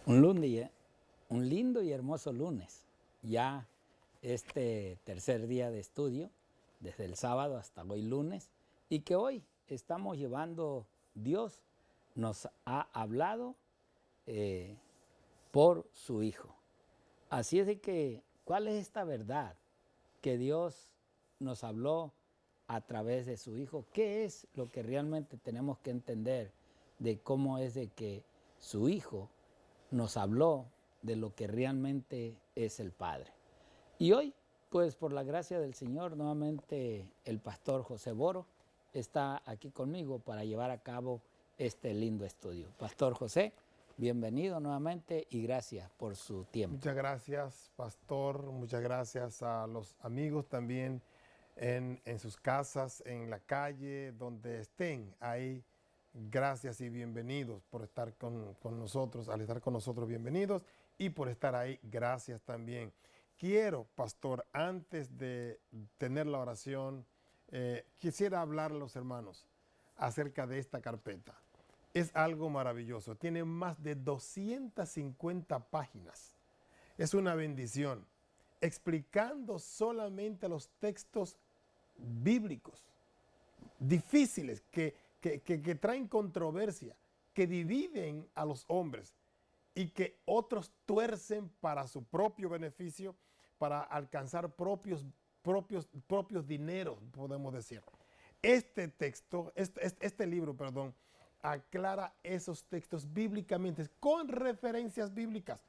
Un lunes, un lindo y hermoso lunes, ya este tercer día de estudio, desde el sábado hasta hoy lunes, y que hoy estamos llevando, Dios nos ha hablado por su Hijo. Así es de que, ¿cuál es esta verdad que Dios nos habló a través de su Hijo? ¿Qué es lo que realmente tenemos que entender de cómo es de que su Hijo nos habló de lo que realmente es el Padre? Y hoy, pues por la gracia del Señor, nuevamente el pastor José Boro está aquí conmigo para llevar a cabo este lindo estudio. Pastor José, bienvenido nuevamente y gracias por su tiempo. Muchas gracias, pastor. Muchas gracias a los amigos también en sus casas, en la calle, donde estén ahí. Gracias y bienvenidos por estar con nosotros. Al estar con nosotros, bienvenidos. Y por estar ahí, gracias también. Quiero, pastor, antes de tener la oración, quisiera hablar a los hermanos acerca de esta carpeta. Es algo maravilloso. Tiene más de 250 páginas. Es una bendición, explicando solamente los textos bíblicos, difíciles, que traen controversia, que dividen a los hombres y que otros tuercen para su propio beneficio, para alcanzar propios dineros, podemos decir. Este libro, aclara esos textos bíblicamente, con referencias bíblicas,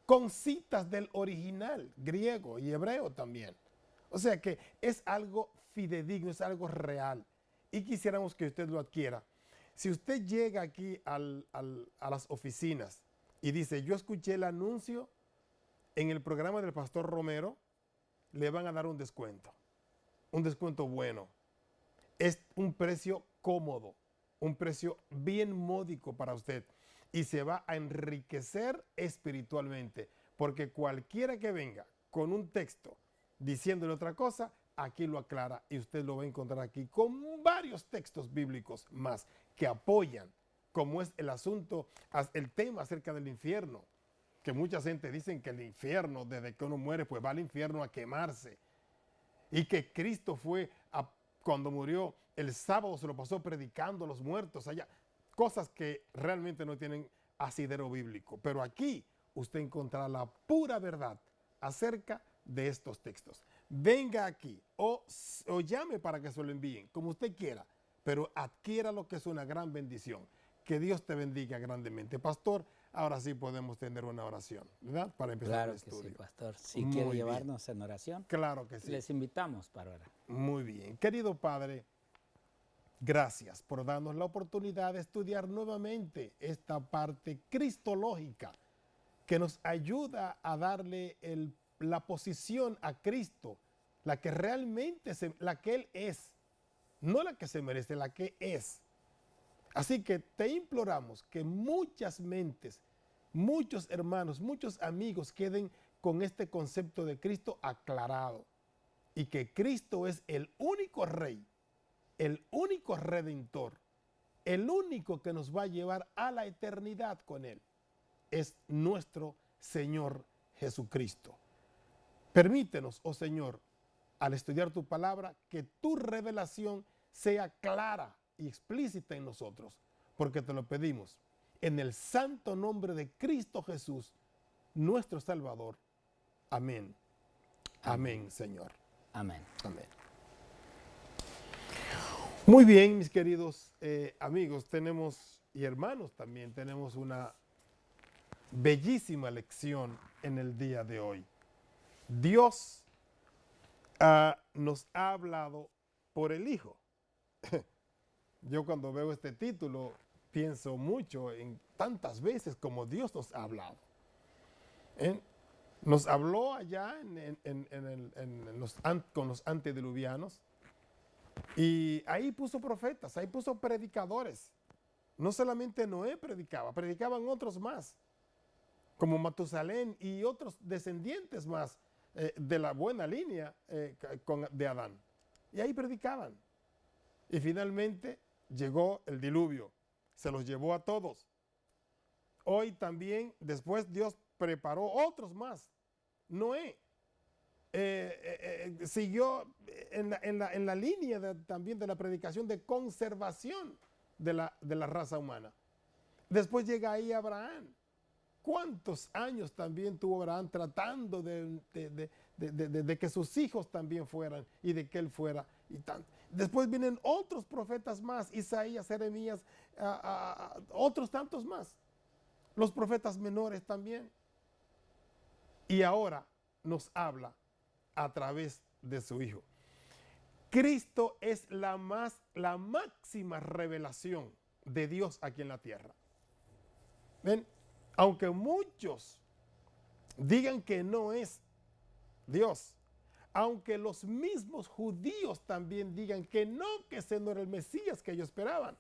con citas del original griego y hebreo también. O sea que es algo fidedigno, es algo real. Y quisiéramos que usted lo adquiera. Si usted llega aquí a las oficinas y dice, yo escuché el anuncio en el programa del pastor Romero, le van a dar un descuento bueno. Es un precio cómodo, un precio bien módico para usted y se va a enriquecer espiritualmente, porque cualquiera que venga con un texto diciéndole otra cosa, aquí lo aclara y usted lo va a encontrar aquí con varios textos bíblicos más que apoyan, como es el asunto, el tema acerca del infierno, que mucha gente dice que el infierno, desde que uno muere, pues va al infierno a quemarse, y que Cristo cuando murió el sábado se lo pasó predicando a los muertos allá, cosas que realmente no tienen asidero bíblico. Pero aquí usted encontrará la pura verdad acerca de estos textos. Venga aquí o llame para que se lo envíen, como usted quiera, pero adquiera lo que es una gran bendición. Que Dios te bendiga grandemente. Pastor, ahora sí podemos tener una oración, ¿verdad? Para empezar el Claro que sí, estudio. pastor. Si quiere Muy bien. llevarnos en oración, Claro que sí. les invitamos para orar. Muy bien. Querido Padre, gracias por darnos la oportunidad de estudiar nuevamente esta parte cristológica que nos ayuda a darle la posición a Cristo, la que realmente, la que Él es, no la que se merece, la que es. Así que te imploramos que muchas mentes, muchos hermanos, muchos amigos queden con este concepto de Cristo aclarado y que Cristo es el único Rey, el único Redentor, el único que nos va a llevar a la eternidad con Él. Es nuestro Señor Jesucristo. Permítenos, oh Señor, al estudiar tu palabra, que tu revelación sea clara y explícita en nosotros, porque te lo pedimos en el santo nombre de Cristo Jesús, nuestro Salvador. Amén. Amén. Amén, Señor. Amén. Amén. Muy bien, mis queridos amigos, y hermanos también, tenemos una bellísima lección en el día de hoy. Dios nos ha hablado por el Hijo. Yo cuando veo este título pienso mucho en tantas veces como Dios nos ha hablado. Nos habló allá con los antediluvianos y ahí puso profetas, ahí puso predicadores. No solamente Noé predicaban otros más, como Matusalén y otros descendientes más de la buena línea de Adán. Y ahí predicaban. Y finalmente llegó el diluvio, se los llevó a todos. hoy también, después Dios preparó otros más. Noé siguió en la línea también de la predicación de conservación de la raza humana. Después llega ahí Abraham. ¿Cuántos años también tuvo Abraham tratando de que sus hijos también fueran y de que él fuera? Después vienen otros profetas más, Isaías, Jeremías, otros tantos más. Los profetas menores también. Y ahora nos habla a través de su Hijo. Cristo es la máxima revelación de Dios aquí en la tierra. ¿Ven? Aunque muchos digan que no es Dios, aunque los mismos judíos también digan que no, que ese no era el Mesías que ellos esperaban,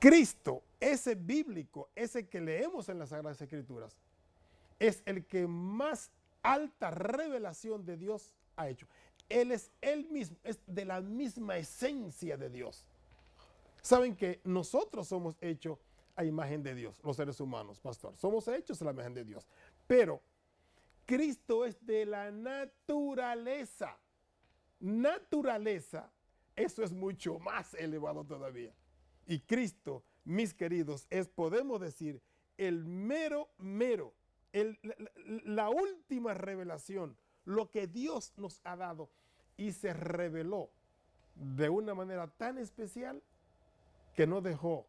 Cristo, ese bíblico, ese que leemos en las Sagradas Escrituras, es el que más alta revelación de Dios ha hecho. Él es él mismo, es de la misma esencia de Dios. Saben que nosotros somos hechos a imagen de Dios, los seres humanos, pastor. Somos hechos a la imagen de Dios. Pero Cristo es de la naturaleza. Naturaleza, eso es mucho más elevado todavía. Y Cristo, mis queridos, es, podemos decir, el mero, la última revelación, lo que Dios nos ha dado y se reveló de una manera tan especial que no dejó,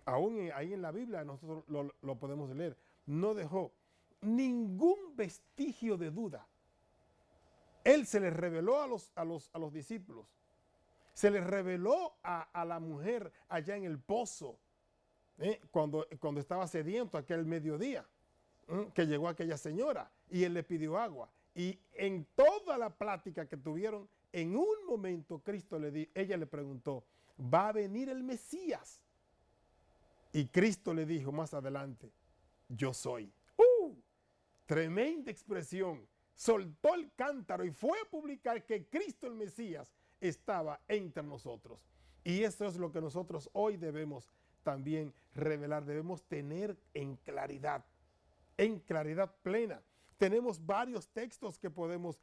aún ahí en la Biblia nosotros lo podemos leer, no dejó ningún vestigio de duda. Él se les reveló a los discípulos, se les reveló a la mujer allá en el pozo, cuando estaba sediento aquel mediodía, que llegó aquella señora y él le pidió agua. Y en toda la plática que tuvieron, en un momento Cristo ella le preguntó, ¿va a venir el Mesías? Y Cristo le dijo más adelante, yo soy. Tremenda expresión. Soltó el cántaro y fue a publicar que Cristo el Mesías estaba entre nosotros. Y eso es lo que nosotros hoy debemos también revelar, debemos tener en claridad plena. Tenemos varios textos que podemos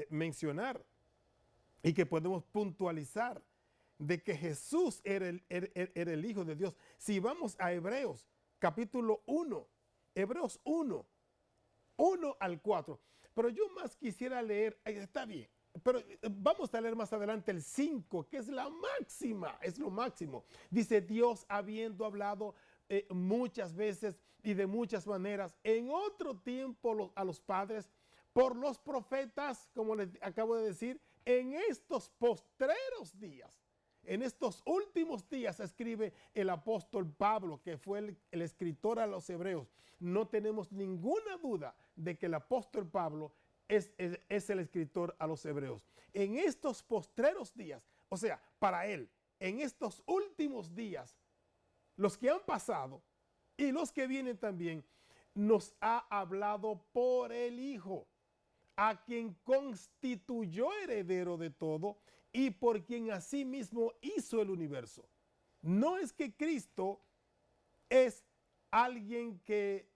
mencionar y que podemos puntualizar de que Jesús era el Hijo de Dios. Si vamos a Hebreos capítulo 1, Hebreos 1 al 4, pero yo más quisiera leer, está bien, pero vamos a leer más adelante el 5, que es la máxima, es lo máximo. Dice, Dios habiendo hablado muchas veces y de muchas maneras en otro tiempo a los padres por los profetas, como les acabo de decir, en estos postreros días, en estos últimos días, escribe el apóstol Pablo, que fue el escritor a los hebreos. No tenemos ninguna duda de que el apóstol Pablo es el escritor a los hebreos. En estos postreros días, o sea, para él, en estos últimos días, los que han pasado y los que vienen también, nos ha hablado por el Hijo, a quien constituyó heredero de todo y por quien asimismo hizo el universo. No es que Cristo es alguien que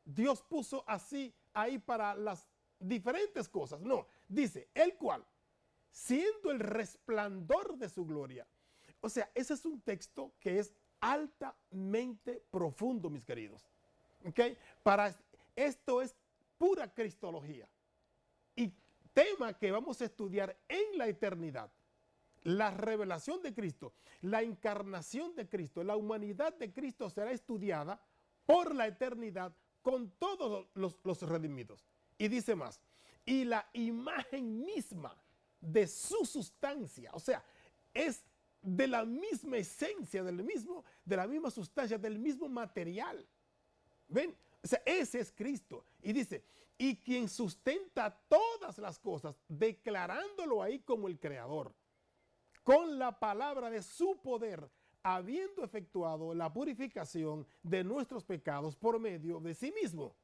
Dios puso así ahí para las diferentes cosas. No, dice, el cual, siendo el resplandor de su gloria. O sea, ese es un texto que es altamente profundo, mis queridos. ¿Okay? Esto es pura cristología. Y tema que vamos a estudiar en la eternidad. La revelación de Cristo, la encarnación de Cristo, la humanidad de Cristo será estudiada por la eternidad con todos los redimidos. Y dice más, y la imagen misma de su sustancia, o sea, es de la misma esencia, de la misma sustancia, del mismo material. ¿Ven? O sea, ese es Cristo. Y dice, y quien sustenta todas las cosas, declarándolo ahí como el creador, con la palabra de su poder, habiendo efectuado la purificación de nuestros pecados por medio de sí mismo.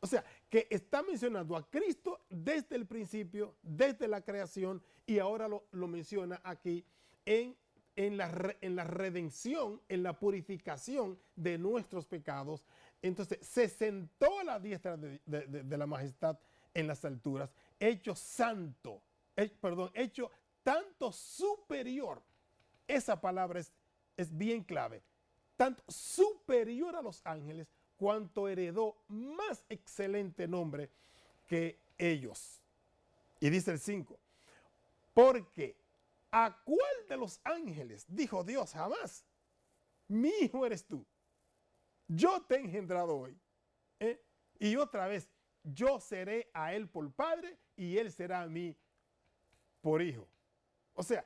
O sea, que está mencionando a Cristo desde el principio, desde la creación, y ahora lo menciona aquí en en la redención, en la purificación de nuestros pecados. Entonces se sentó a la diestra de la majestad en las alturas, hecho santo, hecho tanto superior. Esa palabra es bien clave. Tanto superior a los ángeles, cuanto heredó más excelente nombre que ellos. Y dice el 5, porque ¿a cuál de los ángeles dijo Dios jamás? Mi hijo eres tú. Yo te he engendrado hoy. Y otra vez, yo seré a él por padre y él será a mí por hijo. O sea,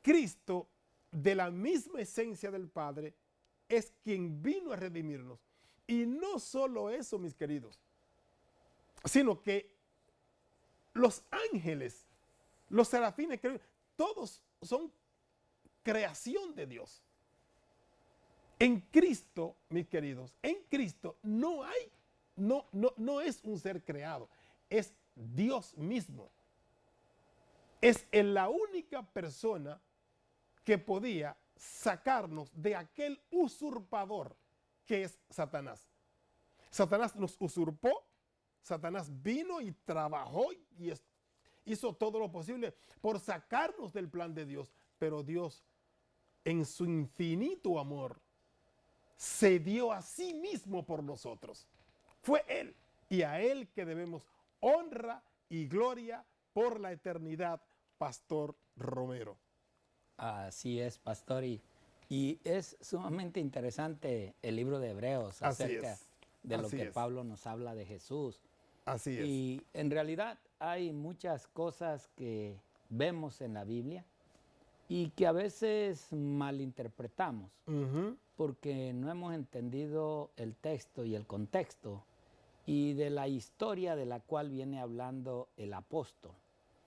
Cristo, de la misma esencia del Padre, es quien vino a redimirnos. Y no solo eso, mis queridos, sino que los ángeles, los serafines, todos son creación de Dios. En Cristo, mis queridos, en Cristo no es un ser creado, es Dios mismo. Es la única persona que podía sacarnos de aquel usurpador que es Satanás. Satanás nos usurpó, Satanás vino y trabajó y hizo todo lo posible por sacarnos del plan de Dios, pero Dios, en su infinito amor, se dio a sí mismo por nosotros. Fue Él, y a Él que debemos honra y gloria por la eternidad, Pastor Romero. Así es, pastor, y es sumamente interesante el libro de Hebreos acerca de lo que Pablo nos habla de Jesús. Así es. Y en realidad hay muchas cosas que vemos en la Biblia y que a veces malinterpretamos porque no hemos entendido el texto y el contexto y de la historia de la cual viene hablando el apóstol.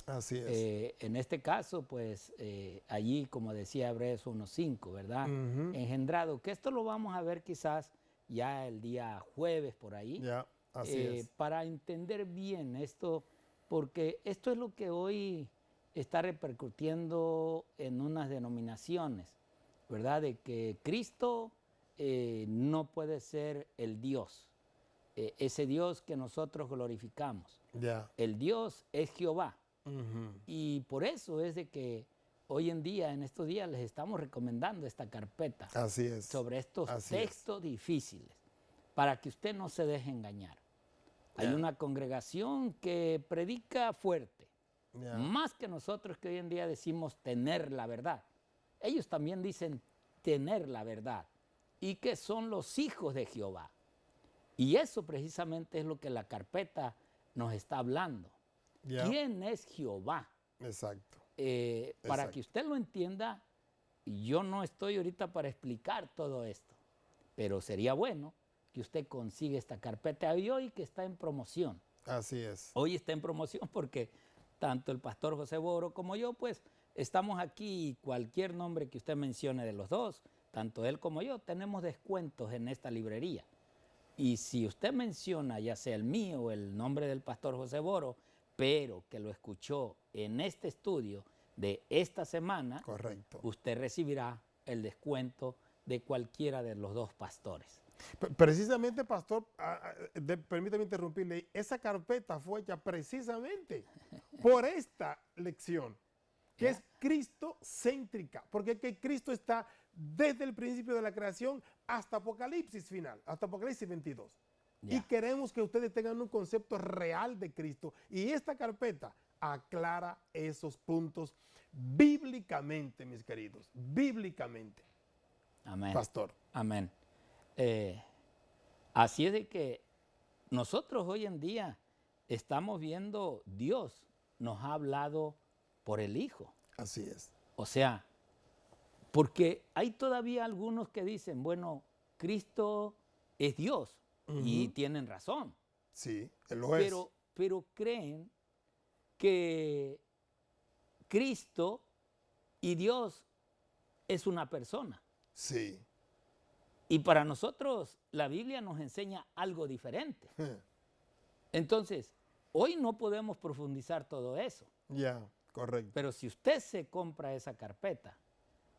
Así es. En este caso, pues, allí, como decía Hebreos 1:5, ¿verdad? Engendrado, que esto lo vamos a ver quizás ya el día jueves por ahí. Ya, así es. Para entender bien esto, porque esto es lo que hoy está repercutiendo en unas denominaciones, ¿verdad? De que Cristo no puede ser el Dios, ese Dios que nosotros glorificamos. Ya. El Dios es Jehová. Y por eso es de que hoy en día, en estos días, les estamos recomendando esta carpeta. Así es. Sobre estos textos difíciles, para que usted no se deje engañar. Hay una congregación que predica fuerte, más que nosotros que hoy en día decimos tener la verdad. Ellos también dicen tener la verdad y que son los hijos de Jehová. Y eso precisamente es lo que la carpeta nos está hablando. ¿Quién es Jehová? Exacto. Para que usted lo entienda, yo no estoy ahorita para explicar todo esto, pero sería bueno que usted consiga esta carpeta y hoy que está en promoción. Así es. Hoy está en promoción porque tanto el pastor José Boro como yo, pues, estamos aquí y cualquier nombre que usted mencione de los dos, tanto él como yo, tenemos descuentos en esta librería. Y si usted menciona ya sea el mío o el nombre del pastor José Boro, pero que lo escuchó en este estudio de esta semana, correcto, usted recibirá el descuento de cualquiera de los dos pastores. Precisamente, pastor, permítame interrumpirle, esa carpeta fue hecha precisamente por esta lección, que es cristocéntrica, porque que Cristo está desde el principio de la creación hasta Apocalipsis final, hasta Apocalipsis 22. Y queremos que ustedes tengan un concepto real de Cristo. Y esta carpeta aclara esos puntos bíblicamente, mis queridos. Bíblicamente. Amén. Pastor. Amén. Así es de que nosotros hoy en día estamos viendo, Dios nos ha hablado por el Hijo. Así es. O sea, porque hay todavía algunos que dicen, bueno, Cristo es Dios. Y tienen razón. Sí, él lo es. Pero creen que Cristo y Dios es una persona. Sí. Y para nosotros la Biblia nos enseña algo diferente. Entonces, hoy no podemos profundizar todo eso. Ya, correcto. Pero si usted se compra esa carpeta,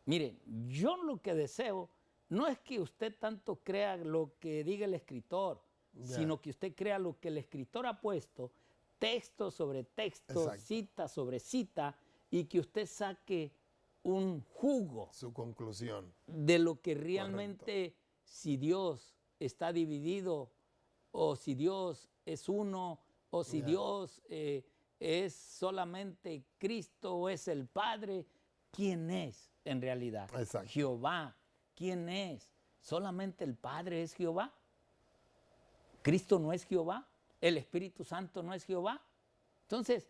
Miren, yo lo que deseo no es que usted tanto crea lo que diga el escritor, sino que usted crea lo que el escritor ha puesto, texto sobre texto, Exacto. cita sobre cita, y que usted saque un jugo Su conclusión. de lo que realmente, si Dios está dividido, o si Dios es uno, o si Dios es solamente Cristo o es el Padre. ¿Quién es en realidad? Exacto. Jehová. ¿Quién es? ¿Solamente el Padre es Jehová? ¿Cristo no es Jehová? ¿El Espíritu Santo no es Jehová? Entonces,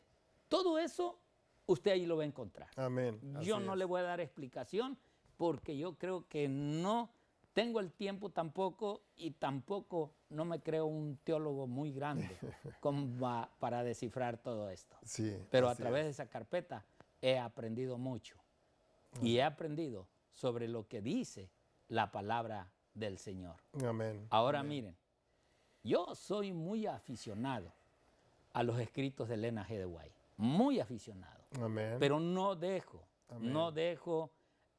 todo eso usted ahí lo va a encontrar. Amén. Yo Así no es. le voy a dar explicación porque yo creo que no tengo el tiempo tampoco, y tampoco no me creo un teólogo muy grande como para descifrar todo esto. Sí, Pero a así través es. de esa carpeta he aprendido mucho. Y he aprendido sobre lo que dice la palabra del Señor. Amén. Ahora Amén. miren, yo soy muy aficionado a los escritos de Elena G. de White. Muy aficionado. Amén. Pero no dejo Amén.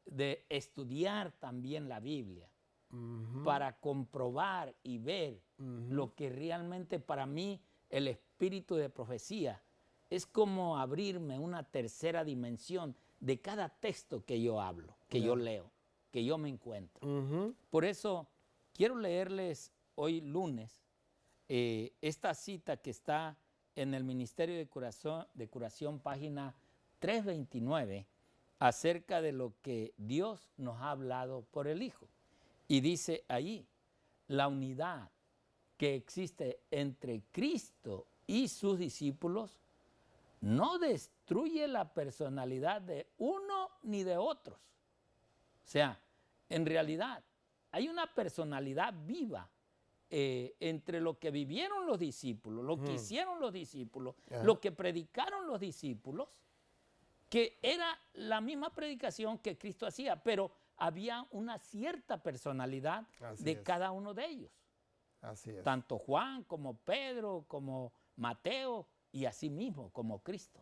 de estudiar también la Biblia Ujú. para comprobar y ver lo que realmente para mí el espíritu de profecía es como abrirme una tercera dimensión de cada texto que yo hablo, que yo leo, que yo me encuentro. Ujú. Por eso quiero leerles hoy lunes esta cita que está en el Ministerio de Curación, página 329, acerca de lo que Dios nos ha hablado por el Hijo. Y dice ahí, la unidad que existe entre Cristo y sus discípulos no destruye la personalidad de uno ni de otros. O sea, en realidad hay una personalidad viva entre lo que vivieron los discípulos, lo que hicieron los discípulos, lo que predicaron los discípulos, que era la misma predicación que Cristo hacía, pero había una cierta personalidad de cada uno de ellos. Así es. Tanto Juan como Pedro, como Mateo, y así mismo como Cristo.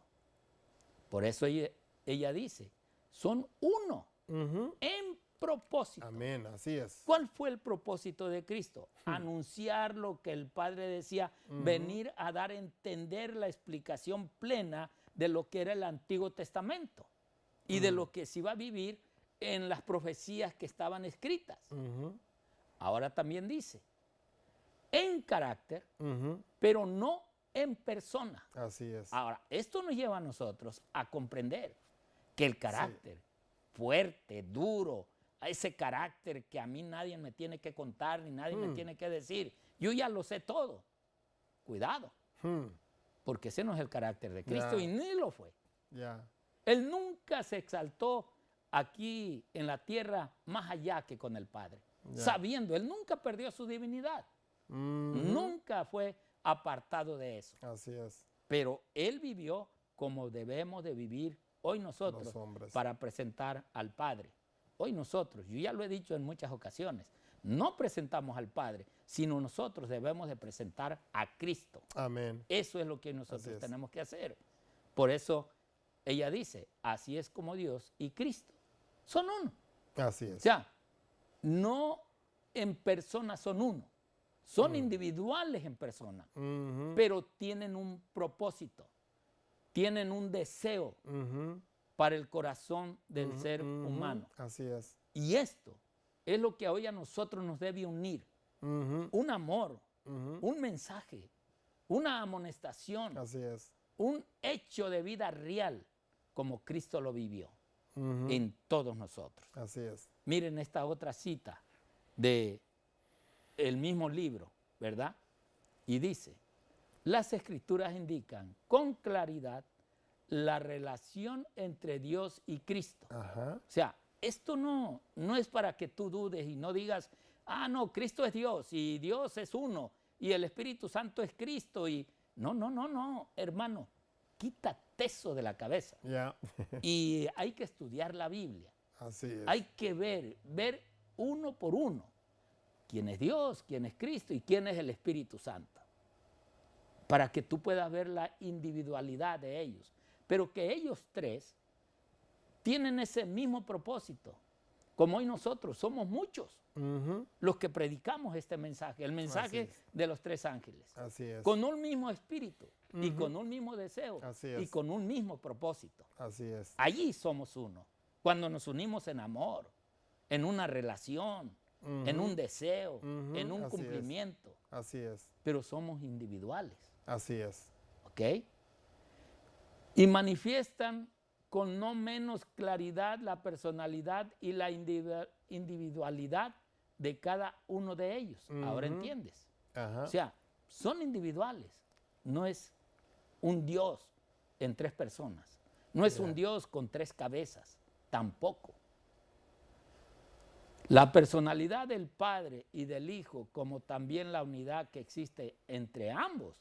Por eso ella dice, son uno en propósito. Amén, así es. ¿Cuál fue el propósito de Cristo? Anunciar lo que el Padre decía, venir a dar a entender la explicación plena de lo que era el Antiguo Testamento y de lo que se iba a vivir en las profecías que estaban escritas. Ahora también dice, en carácter, pero no en persona. Así es. Ahora, esto nos lleva a nosotros a comprender que el carácter fuerte, duro, a ese carácter que a mí nadie me tiene que contar ni nadie me tiene que decir, yo ya lo sé todo. Cuidado, porque ese no es el carácter de Cristo y ni lo fue. Él nunca se exaltó aquí en la tierra más allá que con el Padre, sabiendo, él nunca perdió su divinidad, nunca fue apartado de eso. Así es. Pero él vivió como debemos de vivir hoy nosotros Los hombres. para presentar al Padre. Hoy nosotros, yo ya lo he dicho en muchas ocasiones, no presentamos al Padre, sino nosotros debemos de presentar a Cristo. Amén. Eso es lo que nosotros tenemos que hacer. Por eso ella dice, así es como Dios y Cristo son uno. Así es. O sea, no en persona son uno, son individuales en persona, pero tienen un propósito, tienen un deseo para el corazón del ser humano. Así es. Y esto es lo que hoy a nosotros nos debe unir. Un amor, un mensaje, una amonestación, Así es. un hecho de vida real como Cristo lo vivió en todos nosotros. Así es. Miren esta otra cita de el mismo libro, ¿verdad? Y dice, las Escrituras indican con claridad la relación entre Dios y Cristo. Ajá. O sea, esto no es para que tú dudes y no digas, ah, no, Cristo es Dios y Dios es uno y el Espíritu Santo es Cristo y no, hermano, quítate eso de la cabeza. Ya. Y hay que estudiar la Biblia. Así es. Hay que ver uno por uno quién es Dios, quién es Cristo y quién es el Espíritu Santo, para que tú puedas ver la individualidad de ellos, pero que ellos tres tienen ese mismo propósito. Como hoy nosotros somos muchos los que predicamos este mensaje, el mensaje de los 3 ángeles. Así es. Con un mismo espíritu y con un mismo deseo y con un mismo propósito. Así es. Allí somos uno. Cuando nos unimos en amor, en una relación, en un deseo, en un cumplimiento. Así es. Pero somos individuales. Así es. ¿Ok? Y manifiestan con no menos claridad la personalidad y la individualidad de cada uno de ellos. Ahora entiendes. Ajá. O sea, son individuales. No es un Dios en 3 personas. No es un Dios con 3 cabezas. Tampoco. La personalidad del Padre y del Hijo, como también la unidad que existe entre ambos,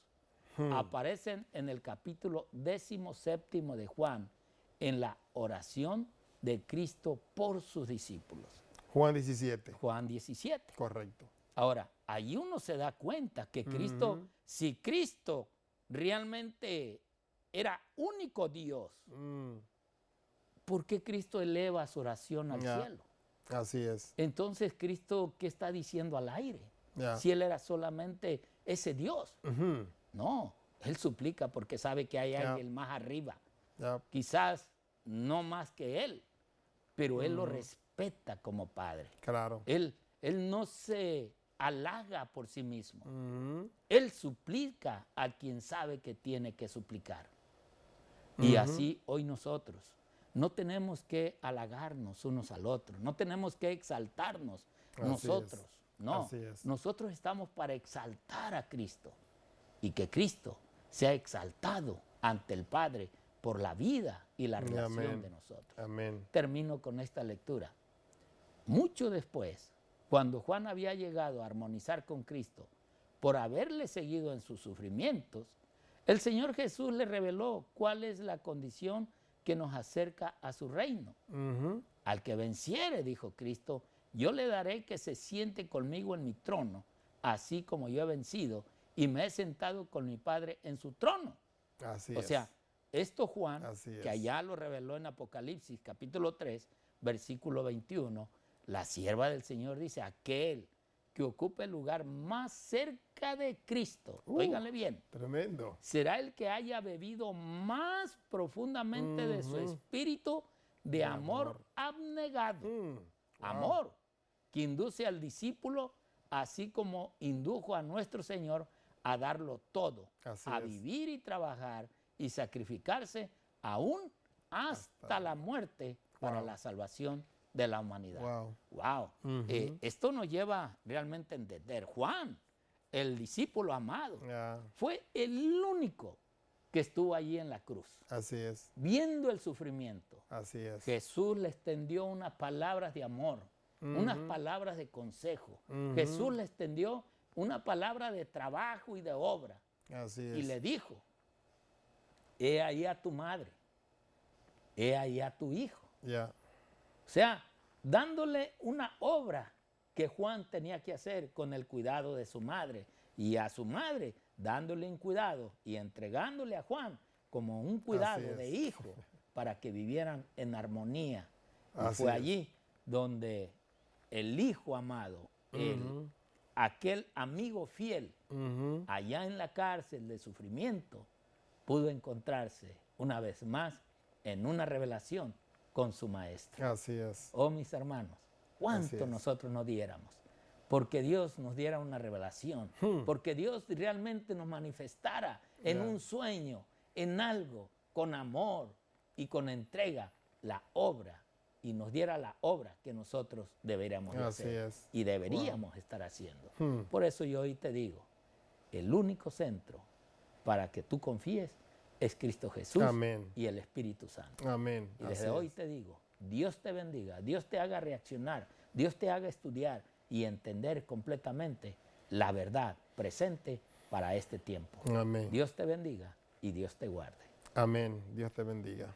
aparecen en el capítulo 17 de Juan, en la oración de Cristo por sus discípulos. Juan 17. Juan 17. Correcto. Ahora, ahí uno se da cuenta que Cristo, si Cristo realmente era único Dios, ¿por qué Cristo eleva su oración al cielo? Así es. Entonces, Cristo, ¿qué está diciendo al aire? Si Él era solamente ese Dios. No, Él suplica porque sabe que hay alguien más arriba. Quizás no más que Él, pero Él lo respeta como Padre. Claro. Él no se halaga por sí mismo. Él suplica a quien sabe que tiene que suplicar. Y así hoy nosotros no tenemos que halagarnos unos al otro, no tenemos que exaltarnos nosotros. No, nosotros estamos para exaltar a Cristo y que Cristo sea exaltado ante el Padre por la vida y la relación de nosotros. Amén. Termino con esta lectura. Mucho después, cuando Juan había llegado a armonizar con Cristo por haberle seguido en sus sufrimientos, el Señor Jesús le reveló cuál es la condición que nos acerca a su reino. Al que venciere, dijo Cristo, yo le daré que se siente conmigo en mi trono, así como yo he vencido y me he sentado con mi Padre en su trono. Así o sea, esto Juan, que es. allá lo reveló en Apocalipsis, capítulo 3, versículo 21, la sierva del Señor dice, aquel que ocupe el lugar más cerca de Cristo, óiganle bien, tremendo, será el que haya bebido más profundamente de su espíritu de amor abnegado. Amor que induce al discípulo, así como indujo a nuestro Señor a darlo todo, a vivir y trabajar y sacrificarse aún hasta la muerte para la salvación de la humanidad. Wow. Esto nos lleva realmente a entender. Juan, el discípulo amado, fue el único que estuvo allí en la cruz. Así es. Viendo el sufrimiento. Así es. Jesús le extendió unas palabras de amor, unas palabras de consejo. Jesús le extendió una palabra de trabajo y de obra. Así es. Y le dijo, he ahí a tu madre, he ahí a tu hijo. O sea, dándole una obra que Juan tenía que hacer con el cuidado de su madre, y a su madre dándole un cuidado y entregándole a Juan como un cuidado de hijo para que vivieran en armonía. Y fue allí donde el hijo amado, aquel amigo fiel, allá en la cárcel de sufrimiento, pudo encontrarse una vez más en una revelación con su maestro. Así es. Oh, mis hermanos, cuánto nosotros nos diéramos porque Dios nos diera una revelación, porque Dios realmente nos manifestara en un sueño, en algo, con amor y con entrega, la obra, y nos diera la obra que nosotros deberíamos hacer y deberíamos estar haciendo. Por eso yo hoy te digo, el único centro para que tú confíes es Cristo Jesús y el Espíritu Santo. Y desde hoy te digo, Dios te bendiga, Dios te haga reaccionar, Dios te haga estudiar y entender completamente la verdad presente para este tiempo. Dios te bendiga y Dios te guarde. Amén. Dios te bendiga.